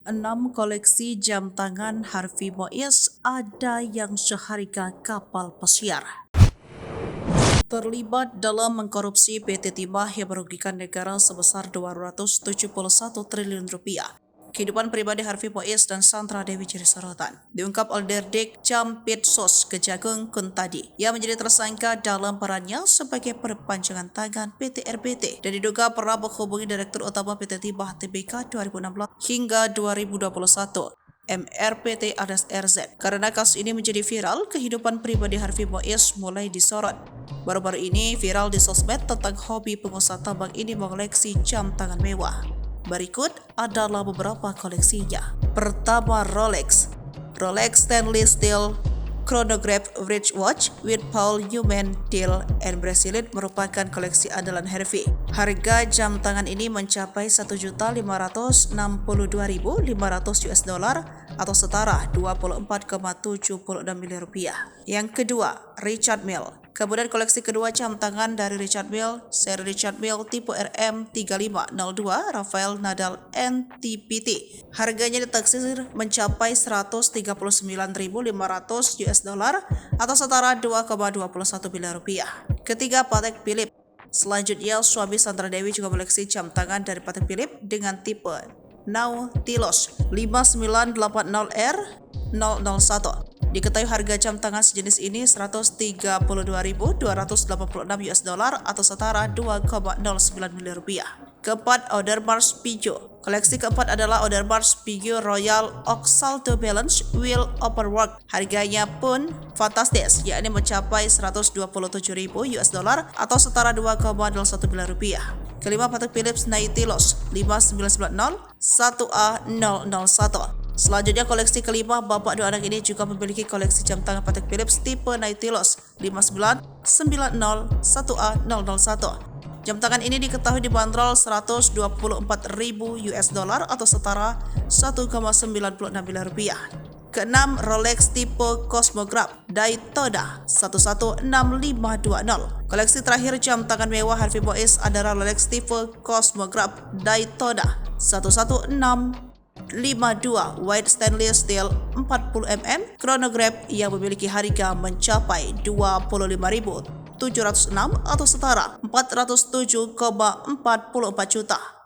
6 koleksi jam tangan Harvey Mois ada yang seharga kapal pesiar. Terlibat dalam mengkorupsi PT Timah yang merugikan negara sebesar 271 triliun rupiah. Kehidupan pribadi Harvey Mois dan Sandra Dewi jadi sorotan. Diungkap oleh Dirdik Jampitsus Kejagung Kuntadi yang menjadi tersangka dalam perannya sebagai perpanjangan tangan PT RBT dan diduga pernah menghubungi Direktur Utama PT Timah Tbk 2016 hingga 2021. MRPT alias RZ. Karena kasus ini menjadi viral, kehidupan pribadi Harvey Mois mulai disorot. Baru-baru ini viral di sosmed tentang hobi pengusaha tambang ini mengoleksi jam tangan mewah. Berikut adalah beberapa koleksinya. Pertama, Rolex Stainless Steel Chronograph Wrist Watch with Paul Newman Deal and Bracelet merupakan koleksi andalan Harvey. Harga jam tangan ini mencapai $1.562.500 atau setara 24,76 miliar rupiah. Yang kedua, Richard Mille. Kemudian koleksi kedua jam tangan dari Richard Mille, seri Richard Mille tipe RM3502 Rafael Nadal NTPT. Harganya ditaksir mencapai $139.500 atau setara 2,21 miliar rupiah. Ketiga, Patek Philippe. Selanjutnya, suami Sandra Dewi juga koleksi jam tangan dari Patek Philippe dengan tipe Nautilus 5980R001. Diketahui harga jam tangan sejenis ini $132.286 atau setara 2,09 miliar rupiah. Keempat, Audemars Piguet. Koleksi keempat adalah Audemars Piguet Royal Oak Salto Balance Wheel Openwork. Harganya pun fantastis, yakni mencapai $127.000 atau setara 2,01 miliar rupiah. Kelima, Patek Philippe Nautilus 5990 1A001. Selanjutnya, koleksi kelima, bapak dua anak ini juga memiliki koleksi jam tangan Patek Philippe tipe Nautilus 5990 1A001. Jam tangan ini diketahui dibanderol $124.000 atau setara 1,96 miliar rupiah. Keenam, Rolex tipe Cosmograph Daytona 16520. Koleksi terakhir jam tangan mewah Harvey Mois adalah Rolex tipe Cosmograph Daytona 11652 White Stainless Steel 40mm Chronograph yang memiliki harga mencapai $25.706 atau setara 407,44 juta.